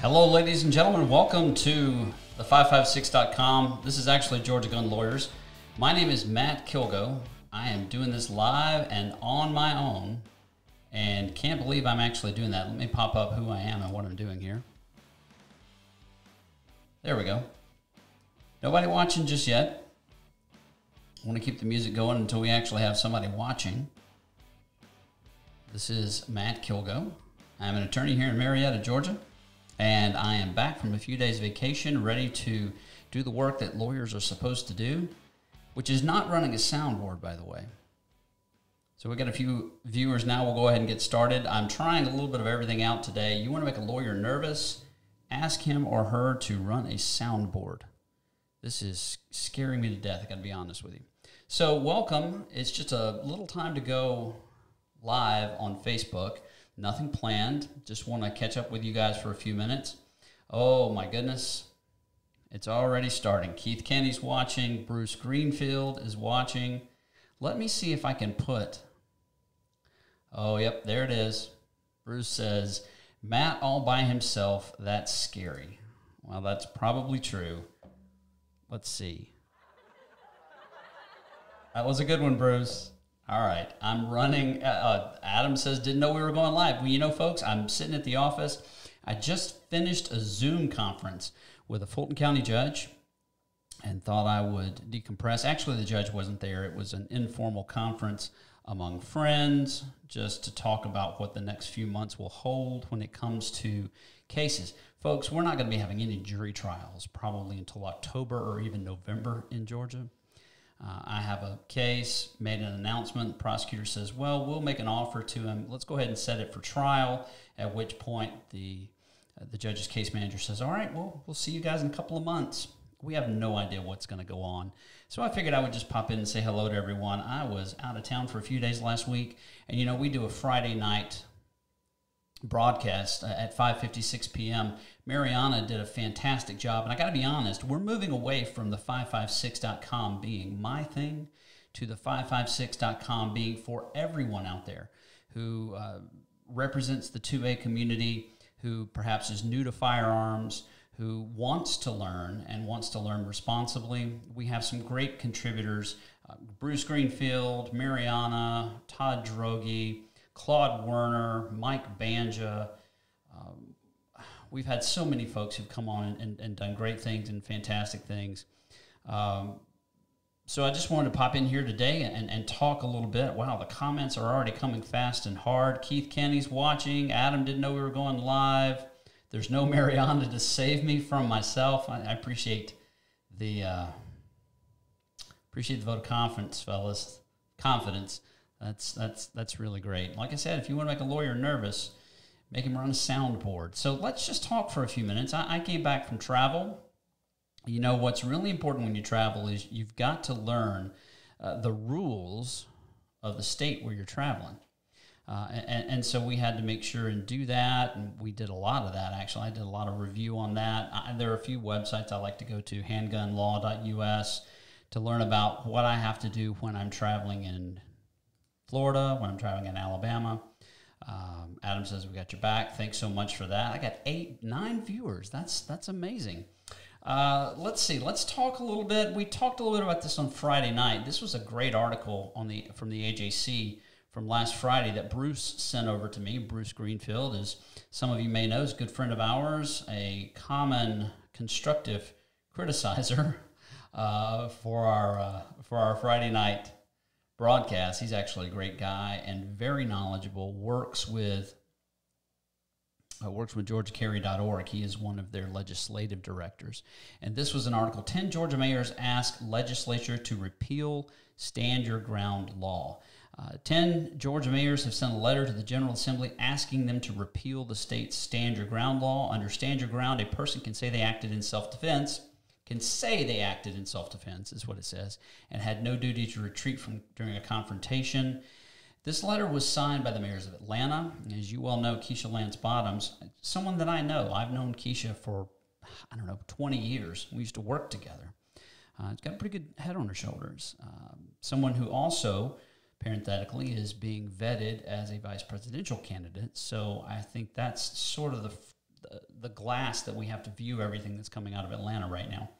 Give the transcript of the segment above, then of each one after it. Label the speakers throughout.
Speaker 1: Hello, ladies and gentlemen. Welcome to the 556.com. This is actually Georgia Gun Lawyers. My name is Matt Kilgo. I am doing this live and on my own, and can't believe I'm actually doing that. Let me pop up who I am and what I'm doing here. There we go. Nobody watching just yet. I want to keep the music going until we actually have somebody watching. This is Matt Kilgo. I'm an attorney here in Marietta, Georgia, and I am back from a few days vacation, ready to do the work that lawyers are supposed to do, which is not running a soundboard, by the way. So we got a few viewers now. We'll go ahead and get started. I'm trying a little bit of everything out today. You want to make a lawyer nervous? Ask him or her to run a soundboard. This is scaring me to death, I got to be honest with you. So welcome. It's just a little time to go live on Facebook. Nothing planned. Just want to catch up with you guys for a few minutes. Oh my goodness. It's already starting. Keith Kenny's watching. Bruce Greenfield is watching. Let me see if I can put... Oh, yep, there it is. Bruce says, Matt all by himself, that's scary. Well, that's probably true. Let's see. That was a good one, Bruce. All right, I'm running. Adam says, didn't know we were going live. Well, you know, folks, I'm sitting at the office. I just finished a Zoom conference with a Fulton County judge and thought I would decompress. Actually, the judge wasn't there. It was an informal conference among friends just to talk about what the next few months will hold when it comes to cases. Folks, we're not going to be having any jury trials probably until October or even November in Georgia. I have a case, made an announcement. The prosecutor says, well, we'll make an offer to him. Let's go ahead and set it for trial, at which point the judge's case manager says, all right, well, we'll see you guys in a couple of months. We have no idea what's going to go on. So I figured I would just pop in and say hello to everyone. I was out of town for a few days last week, and, you know, we do a Friday night broadcast at 5:56 p.m. Mariana did a fantastic job, and I got to be honest, we're moving away from the 556.com being my thing to the 556.com being for everyone out there who represents the 2A community, who perhaps is new to firearms, who wants to learn and wants to learn responsibly. We have some great contributors, Bruce Greenfield, Mariana, Todd Droege, Claude Werner, Mike Banja. We've had so many folks who've come on and done great things and fantastic things. So I just wanted to pop in here today and talk a little bit. Wow, the comments are already coming fast and hard. Keith Kenny's watching. Adam didn't know we were going live. There's no Mariana to save me from myself. I appreciate the vote of confidence, fellas. Confidence. That's really great. Like I said, if you want to make a lawyer nervous, make him run a soundboard. So let's just talk for a few minutes. I came back from travel. You know, what's really important when you travel is you've got to learn the rules of the state where you're traveling. And so we had to make sure and do that, and we did a lot of that, actually. I did a lot of review on that. There are a few websites I like to go to, handgunlaw.us, to learn about what I have to do when I'm traveling in Florida, when I'm traveling in Alabama. Adam says, we got your back. Thanks so much for that. I got 9 viewers. That's amazing. Let's see. Let's talk a little bit. We talked a little bit about this on Friday night. This was a great article from the AJC from last Friday that Bruce sent over to me. Bruce Greenfield, as some of you may know, is a good friend of ours, a common constructive criticizer for our Friday night broadcast. He's actually a great guy and very knowledgeable, works with GeorgiaCarry.org. He is one of their legislative directors. And this was an article, 10 Georgia mayors ask legislature to repeal Stand Your Ground law. 10 Georgia mayors have sent a letter to the General Assembly asking them to repeal the state's Stand Your Ground law. Under Stand Your Ground, a person can say they acted in self-defense, is what it says, and had no duty to retreat from during a confrontation. This letter was signed by the mayors of Atlanta. As you well know, Keisha Lance Bottoms, someone that I know. I've known Keisha for, 20 years. We used to work together. She's got a pretty good head on her shoulders. Someone who also, parenthetically, is being vetted as a vice presidential candidate. So I think that's sort of the glass that we have to view everything that's coming out of Atlanta right now.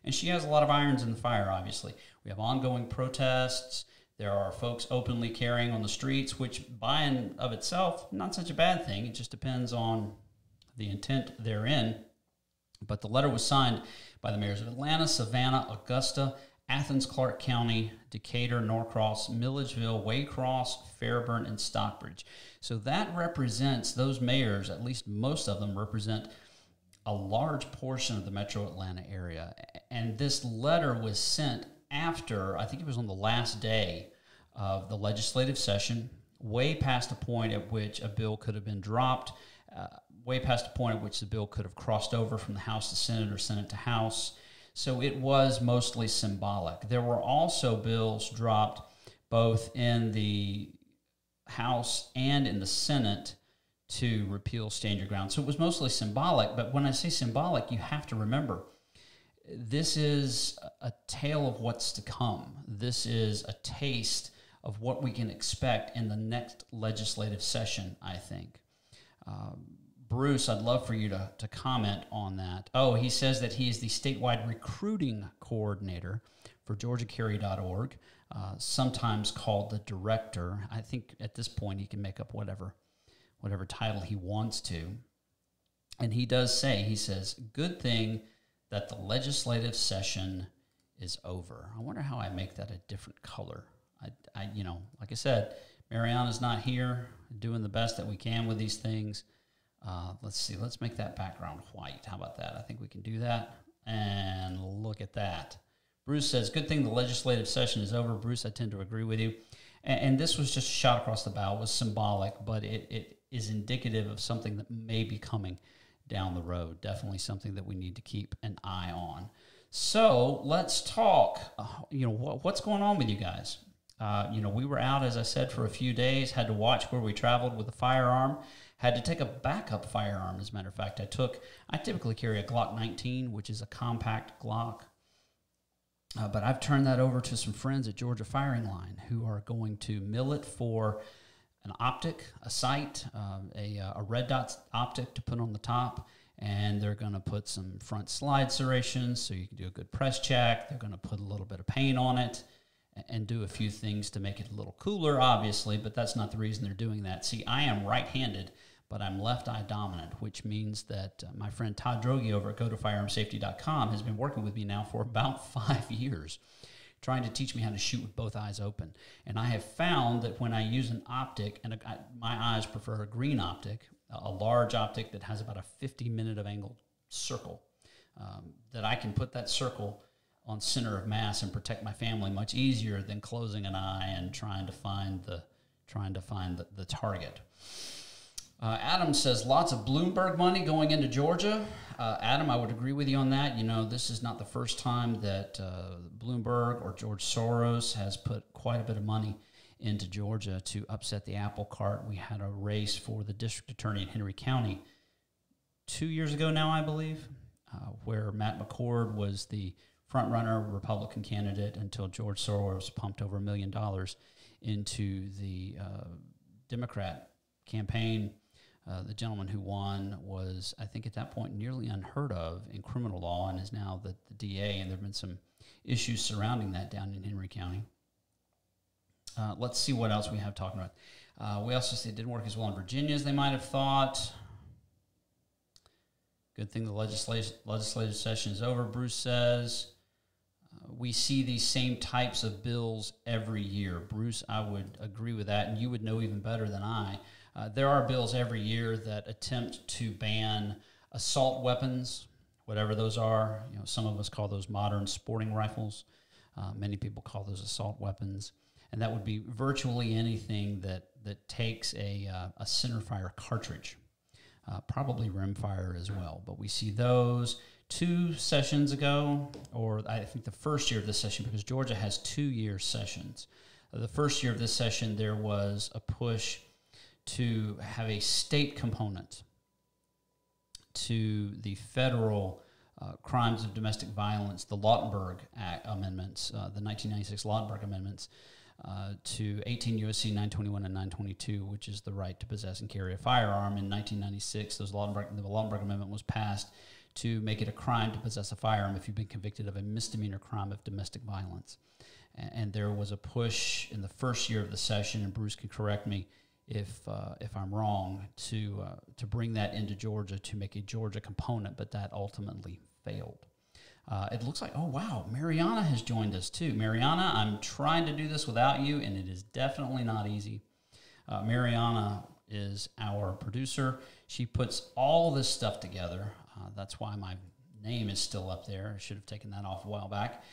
Speaker 1: And she has a lot of irons in the fire, obviously. We have ongoing protests. There are folks openly carrying on the streets, which by and of itself, not such a bad thing. It just depends on the intent therein. But the letter was signed by the mayors of Atlanta, Savannah, Augusta, Athens, Clark County, Decatur, Norcross, Milledgeville, Waycross, Fairburn, and Stockbridge. So that represents, those mayors, at least most of them, represent a large portion of the metro Atlanta area. And this letter was sent after, I think it was on the last day of the legislative session, way past the point at which a bill could have been dropped, way past the point at which the bill could have crossed over from the House to Senate or Senate to House. So it was mostly symbolic. There were also bills dropped both in the House and in the Senate to repeal Stand Your Ground. So it was mostly symbolic, but when I say symbolic, you have to remember, this is a tale of what's to come. This is a taste of what we can expect in the next legislative session, I think. Bruce, I'd love for you to comment on that. Oh, he says that he is the statewide recruiting coordinator for GeorgiaCarry.org, sometimes called the director. I think at this point he can make up whatever title he wants to. And he does say, he says, good thing that the legislative session is over. I wonder how I make that a different color. I like I said, Mariana's not here, doing the best that we can with these things. Let's see, let's make that background white. How about that? I think we can do that. And look at that. Bruce says, good thing the legislative session is over. Bruce, I tend to agree with you. And this was just a shot across the bow. It was symbolic, but it is indicative of something that may be coming down the road. Definitely something that we need to keep an eye on. So let's talk, what's going on with you guys? We were out, as I said, for a few days, had to watch where we traveled with a firearm, had to take a backup firearm, as a matter of fact. I typically carry a Glock 19, which is a compact Glock, but I've turned that over to some friends at Georgia Firing Line who are going to mill it for an optic, a sight, a red dot optic to put on the top, and they're going to put some front slide serrations so you can do a good press check. They're going to put a little bit of paint on it and do a few things to make it a little cooler, obviously, but that's not the reason they're doing that. See, I am right-handed, but I'm left eye dominant, which means that my friend Todd Droege over at GoToFirearmSafety.com has been working with me now for about 5 years, trying to teach me how to shoot with both eyes open. And I have found that when I use an optic, and my eyes prefer a green optic, a large optic that has about a 50-minute of angle circle, that I can put that circle on center of mass and protect my family much easier than closing an eye and trying to find the target. Adam says lots of Bloomberg money going into Georgia. Adam, I would agree with you on that. This is not the first time that Bloomberg or George Soros has put quite a bit of money into Georgia to upset the apple cart. We had a race for the district attorney in Henry County 2 years ago now, I believe, where Matt McCord was the front-runner Republican candidate until George Soros pumped over $1 million into the Democrat campaign. The gentleman who won was, I think at that point, nearly unheard of in criminal law and is now the DA, and there have been some issues surrounding that down in Henry County. Let's see what else we have talking about. We also say it didn't work as well in Virginia as they might have thought. Good thing the legislative session is over, Bruce says. We see these same types of bills every year. Bruce, I would agree with that, and you would know even better than I. There are bills every year that attempt to ban assault weapons, whatever those are. Some of us call those modern sporting rifles. Many people call those assault weapons. And that would be virtually anything that takes a centerfire cartridge, probably rimfire as well. But we see those 2 sessions ago, or I think the first year of this session, because Georgia has 2-year sessions. The first year of this session, there was a push to have a state component to the federal crimes of domestic violence, the Lautenberg Amendments, the 1996 Lautenberg Amendments. to 18 U.S.C. 921 and 922, which is the right to possess and carry a firearm. In 1996, the Lautenberg Amendment was passed to make it a crime to possess a firearm if you've been convicted of a misdemeanor crime of domestic violence. And there was a push in the first year of the session, and Bruce could correct me if I'm wrong, to bring that into Georgia to make a Georgia component, but that ultimately failed. It looks like, oh, wow, Mariana has joined us too. Mariana, I'm trying to do this without you, and it is definitely not easy. Mariana is our producer. She puts all this stuff together. That's why my name is still up there. I should have taken that off a while back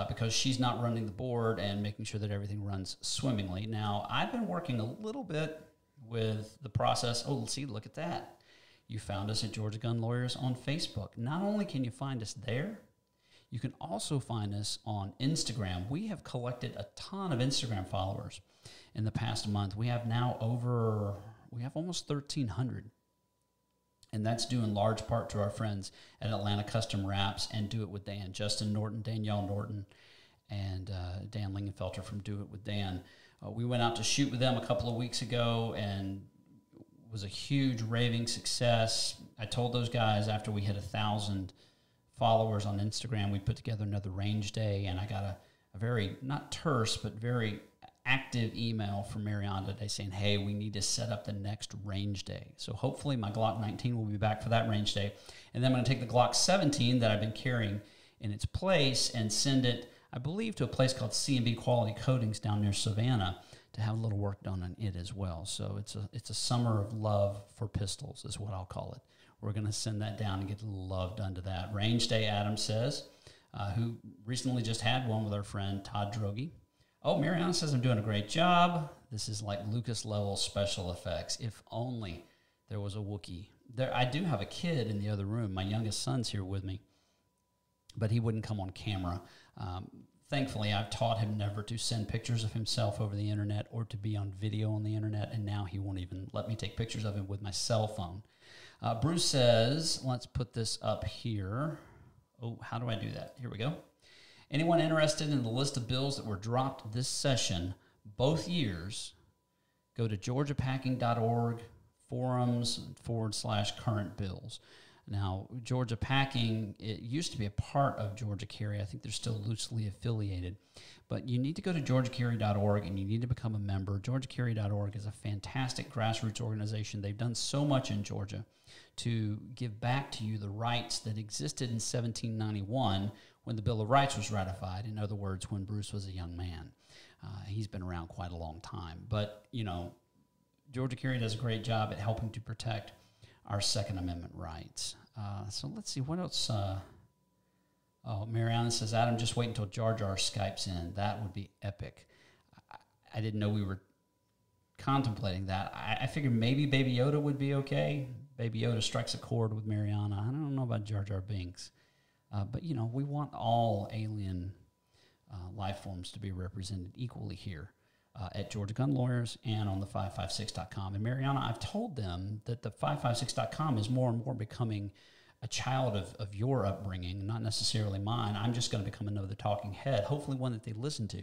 Speaker 1: because she's not running the board and making sure that everything runs swimmingly. Now, I've been working a little bit with the process. Oh, see, look at that. You found us at Georgia Gun Lawyers on Facebook. Not only can you find us there, you can also find us on Instagram. We have collected a ton of Instagram followers in the past month. We have almost 1,300. And that's due in large part to our friends at Atlanta Custom Wraps and Do It With Dan. Justin Norton, Danielle Norton, and Dan Lingenfelter from Do It With Dan. We went out to shoot with them a couple of weeks ago, and it was a huge raving success. I told those guys after we hit 1,000 followers on Instagram, we put together another range day, and I got a very, not terse, but very active email from Mariana today saying, hey, we need to set up the next range day. So hopefully my Glock 19 will be back for that range day. And then I'm going to take the Glock 17 that I've been carrying in its place and send it, I believe, to a place called C&B Quality Coatings down near Savannah to have a little work done on it as well. So it's a summer of love for pistols is what I'll call it. We're going to send that down and get a little love done to that. Range day, Adam says, who recently just had one with our friend Todd Droege. Oh, Mariana says I'm doing a great job. This is like Lucas-level special effects. If only there was a Wookiee. I do have a kid in the other room. My youngest son's here with me, but he wouldn't come on camera. Thankfully, I've taught him never to send pictures of himself over the internet or to be on video on the internet, and now he won't even let me take pictures of him with my cell phone. Bruce says, let's put this up here. Oh, how do I do that? Here we go. Anyone interested in the list of bills that were dropped this session, both years, go to georgiapacking.org forums/current bills. Now, Georgia Packing, it used to be a part of Georgia Carry. I think they're still loosely affiliated. But you need to go to georgiacarry.org and you need to become a member. georgiacarry.org is a fantastic grassroots organization. They've done so much in Georgia to give back to you the rights that existed in 1791 when the Bill of Rights was ratified. In other words, when Bruce was a young man. He's been around quite a long time. But, you know, Georgia Carry does a great job at helping to protect our Second Amendment rights. So let's see, what else? Mariana says, Adam, just wait until Jar Jar Skypes in. That would be epic. I didn't know we were contemplating that. I figured maybe Baby Yoda would be okay. Baby Yoda strikes a chord with Mariana. I don't know about Jar Jar Binks. But, you know, we want all alien life forms to be represented equally here at Georgia Gun Lawyers and on the 556.com. And Mariana, I've told them that the 556.com is more and more becoming a child of your upbringing, not necessarily mine. I'm just going to become another talking head, hopefully one that they listen to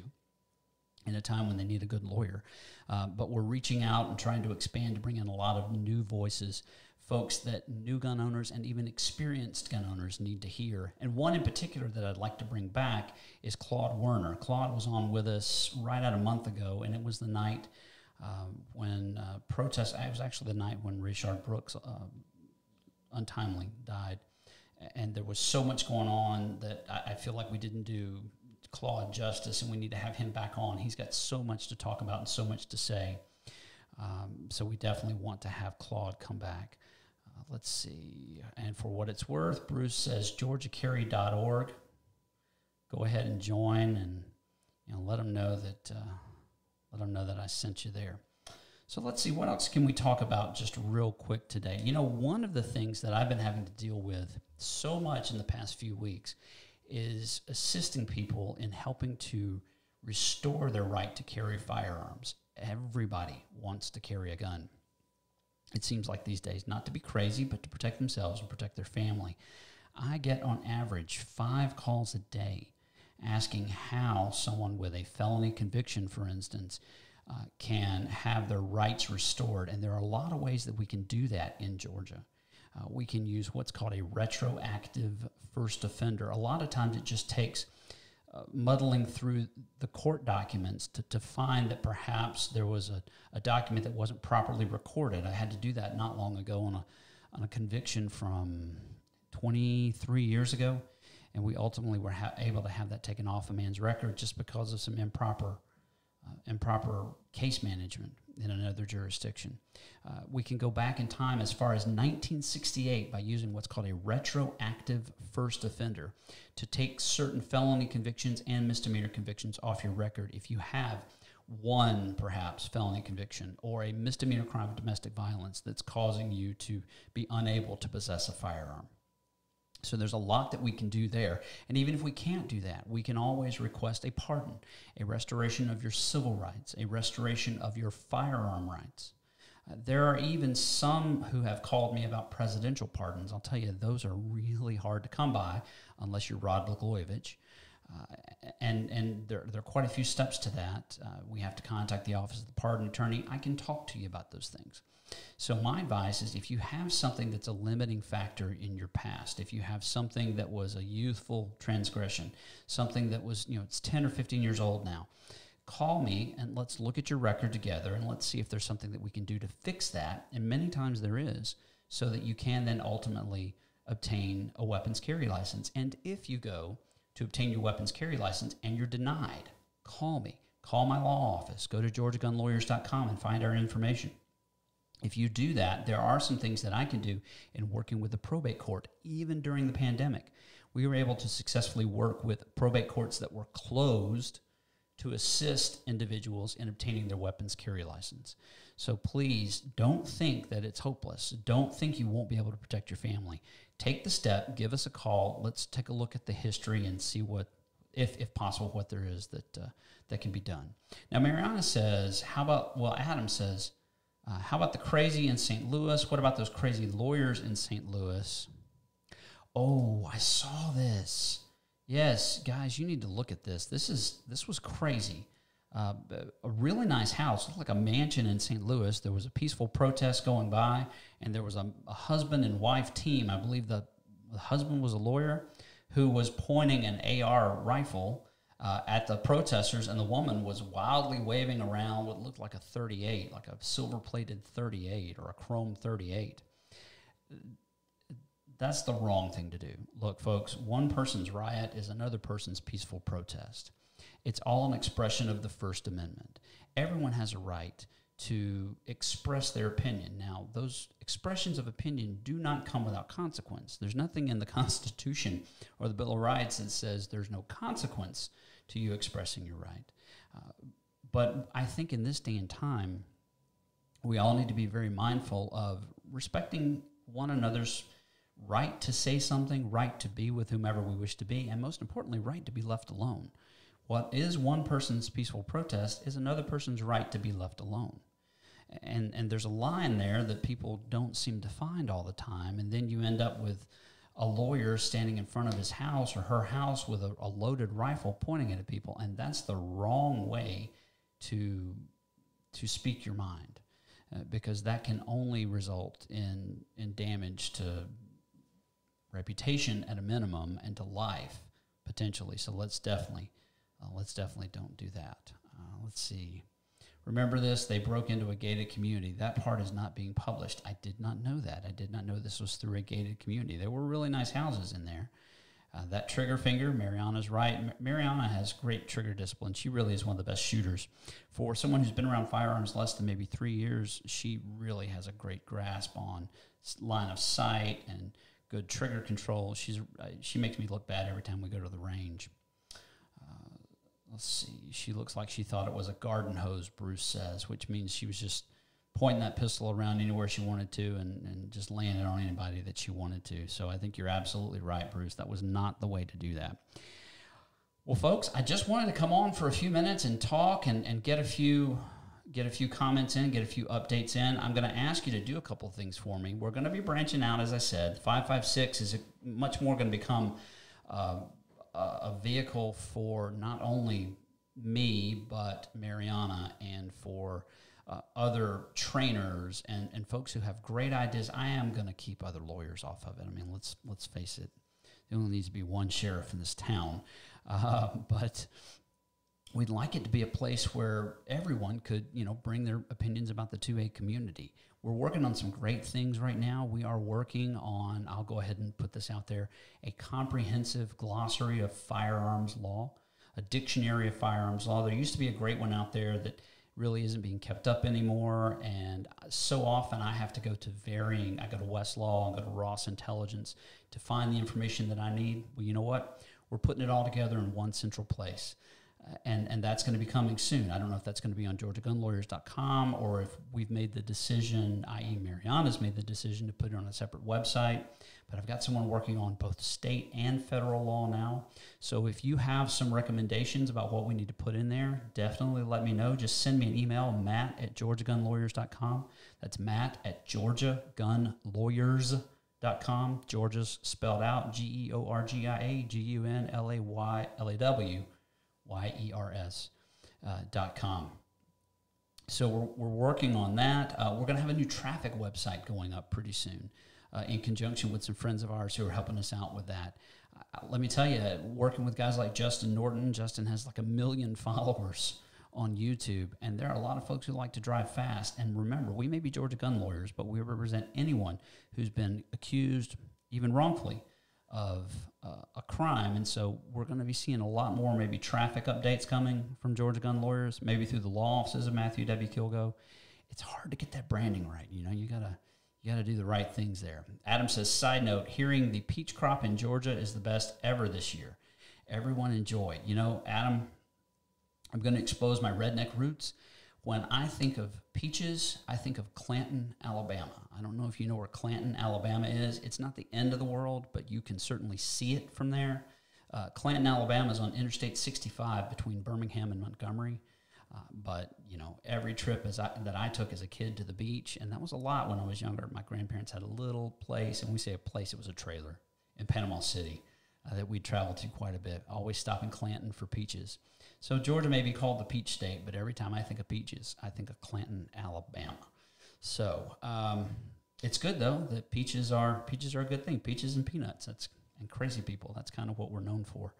Speaker 1: in a time when they need a good lawyer. But we're reaching out and trying to expand to bring in a lot of new voices, folks that new gun owners and even experienced gun owners need to hear. And one in particular that I'd like to bring back is Claude Werner. Claude was on with us right at a month ago, and it was the night when protests, it was actually the night when Rayshard Brooks untimely died. And there was so much going on that I feel like we didn't do Claude justice, and we need to have him back on. He's got so much to talk about and so much to say. So we definitely want to have Claude come back. Let's see. And for what it's worth, Bruce says georgiacarry.org. Go ahead and join, and let them know that I sent you there. So let's see, what else can we talk about just real quick today? One of the things that I've been having to deal with so much in the past few weeks is assisting people in helping to restore their right to carry firearms. Everybody wants to carry a gun. It seems like these days, not to be crazy, but to protect themselves and protect their family. I get on average 5 calls a day asking how someone with a felony conviction, for instance, can have their rights restored. And there are a lot of ways that we can do that in Georgia. We can use what's called a retroactive first offender. A lot of times it just takes muddling through the court documents to find that perhaps there was a document that wasn't properly recorded. I had to do that not long ago on a conviction from 23 years ago, and we ultimately were able to have that taken off a man's record just because of some improper case management in another jurisdiction. We can go back in time as far as 1968 by using what's called a retroactive first offender to take certain felony convictions and misdemeanor convictions off your record if you have one, perhaps, felony conviction or a misdemeanor crime of domestic violence that's causing you to be unable to possess a firearm. So there's a lot that we can do there. And even if we can't do that, we can always request a pardon, a restoration of your civil rights, a restoration of your firearm rights. There are even some who have called me about presidential pardons. I'll tell you, those are really hard to come by unless you're Rod Blagojevich. And there are quite a few steps to that. We have to contact the Office of the Pardon Attorney. I can talk to you about those things. So my advice is if you have something that's a limiting factor in your past, if you have something that was a youthful transgression, something that was, it's 10 or 15 years old now, call me and let's look at your record together and let's see if there's something that we can do to fix that. And many times there is, so that you can then ultimately obtain a weapons carry license. And if you go to obtain your weapons carry license and you're denied, call me. Call my law office. Go to georgiagunlawyers.com and find our information. If you do that, there are some things that I can do in working with the probate court. Even during the pandemic, we were able to successfully work with probate courts that were closed to assist individuals in obtaining their weapons carry license. So please don't think that it's hopeless. Don't think you won't be able to protect your family. Take the step, give us a call. Let's take a look at the history and see what, if possible, what there is that can be done. Now, Mariana says, Adam says, how about the crazy in St. Louis? What about those crazy lawyers in St. Louis? Oh, I saw this. Yes, guys, you need to look at this. This was crazy. A really nice house, looked like a mansion in St. Louis. There was a peaceful protest going by, and there was a husband and wife team. I believe the husband was a lawyer who was pointing an AR rifle at the protesters, and the woman was wildly waving around what looked like a 38, like a silver-plated 38 or a chrome 38. That's the wrong thing to do. Look, folks, one person's riot is another person's peaceful protest. It's all an expression of the First Amendment. Everyone has a right to express their opinion. Now, those expressions of opinion do not come without consequence. There's nothing in the Constitution or the Bill of Rights that says there's no consequence to you expressing your right. But I think in this day and time, we all need to be very mindful of respecting one another's right to say something, right to be with whomever we wish to be, and most importantly, right to be left alone. What is one person's peaceful protest is another person's right to be left alone. And there's a line there that people don't seem to find all the time, and then you end up with a lawyer standing in front of his house or her house with a loaded rifle pointing it at people, and that's the wrong way to speak your mind, because that can only result in damage to reputation at a minimum and to life potentially. So let's definitely don't do that. Let's see. Remember this, they broke into a gated community. That part is not being published. I did not know that. I did not know this was through a gated community. There were really nice houses in there. That trigger finger, Mariana's right. Mariana has great trigger discipline. She really is one of the best shooters. For someone who's been around firearms less than maybe 3 years, she really has a great grasp on line of sight and good trigger control. She makes me look bad every time we go to the range. Let's see. She looks like she thought it was a garden hose, Bruce says, which means she was just pointing that pistol around anywhere she wanted to and just laying it on anybody that she wanted to. So I think you're absolutely right, Bruce. That was not the way to do that. Well, folks, I just wanted to come on for a few minutes and talk and get a few comments in, get a few updates in. I'm going to ask you to do a couple of things for me. We're going to be branching out, as I said. 556 is much more going to become a vehicle for not only me, but Mariana, and for other trainers and folks who have great ideas. I am going to keep other lawyers off of it. I mean, let's face it. There only needs to be one sheriff in this town. But we'd like it to be a place where everyone could, bring their opinions about the 2A community. We're working on some great things right now. We are working on, I'll go ahead and put this out there, a comprehensive glossary of firearms law, a dictionary of firearms law. There used to be a great one out there that really isn't being kept up anymore, and so often I have to go to I go to Westlaw, I go to Ross Intelligence to find the information that I need. Well, you know what? We're putting it all together in one central place. And that's going to be coming soon. I don't know if that's going to be on GeorgiaGunLawyers.com or if we've made the decision, i.e. Mariana's made the decision to put it on a separate website. But I've got someone working on both state and federal law now. So if you have some recommendations about what we need to put in there, definitely let me know. Just send me an email, matt@GeorgiaGunLawyers.com. That's matt@GeorgiaGunLawyers.com. Georgia's spelled out, GeorgiaGunLawyers.com. So we're working on that. We're going to have a new traffic website going up pretty soon in conjunction with some friends of ours who are helping us out with that. Let me tell you, working with guys like Justin Norton, Justin has like 1 million followers on YouTube, and there are a lot of folks who like to drive fast. And remember, we may be Georgia Gun Lawyers, but we represent anyone who's been accused, even wrongfully, of a crime. And so we're going to be seeing a lot more maybe traffic updates coming from Georgia Gun Lawyers, maybe through the law offices of Matthew W. Kilgo. It's hard to get that branding right. You gotta do the right things there. Adam says, side note, hearing the peach crop in Georgia is the best ever this year. Everyone enjoy. Adam, I'm going to expose my redneck roots. When I think of peaches, I think of Clanton, Alabama. I don't know if you know where Clanton, Alabama is. It's not the end of the world, but you can certainly see it from there. Clanton, Alabama is on Interstate 65 between Birmingham and Montgomery. But every trip that I took as a kid to the beach, and that was a lot when I was younger. My grandparents had a little place, and we say a place, it was a trailer in Panama City that we traveled to quite a bit. Always stop in Clanton for peaches. So Georgia may be called the peach state, but every time I think of peaches, I think of Clanton, Alabama. So it's good though that peaches are a good thing. Peaches and peanuts, and crazy people. That's kind of what we're known for.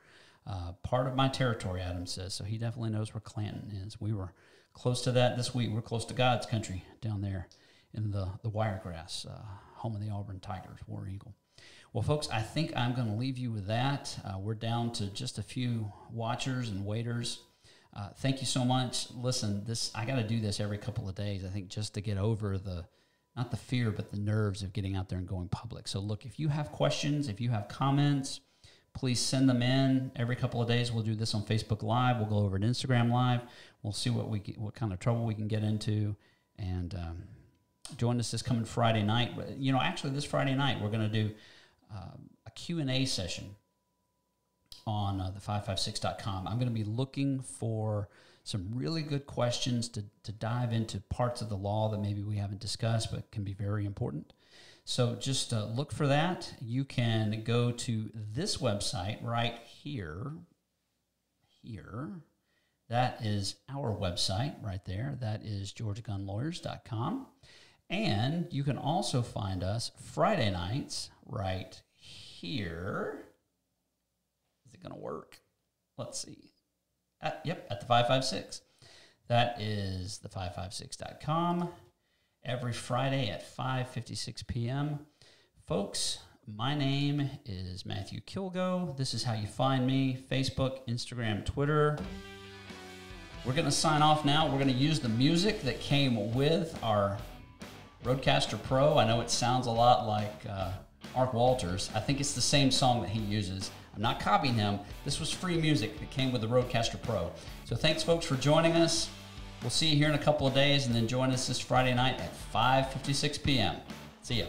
Speaker 1: Part of my territory, Adam says, so he definitely knows where Clanton is. We were close to that this week. We're close to God's country down there in the Wiregrass, home of the Auburn Tigers, War Eagle. Well, folks, I think I'm going to leave you with that. We're down to just a few watchers and waiters. Thank you so much. Listen, I got to do this every couple of days, I think, just to get over not the fear, but the nerves of getting out there and going public. So look, if you have questions, if you have comments, please send them in. Every couple of days, we'll do this on Facebook Live. We'll go over to Instagram Live. We'll see what kind of trouble we can get into. And join us this coming Friday night. Actually, this Friday night, we're going to do a Q&A session on the 556.com. I'm going to be looking for some really good questions to dive into parts of the law that maybe we haven't discussed but can be very important. So just look for that. You can go to this website right here. That is our website right there. That is GeorgiaGunLawyers.com. And you can also find us Friday nights right here. Is it going to work? Let's see. At the 556. That is the 556.com. Every Friday at 5:56 p.m. Folks, my name is Matthew Kilgo. This is how you find me: Facebook, Instagram, Twitter. We're going to sign off now. We're going to use the music that came with our Rodecaster Pro. I know it sounds a lot like Mark Walters. I think it's the same song that he uses. I'm not copying him. This was free music that came with the Rodecaster Pro. So thanks, folks, for joining us. We'll see you here in a couple of days, and then join us this Friday night at 5:56 p.m. See ya.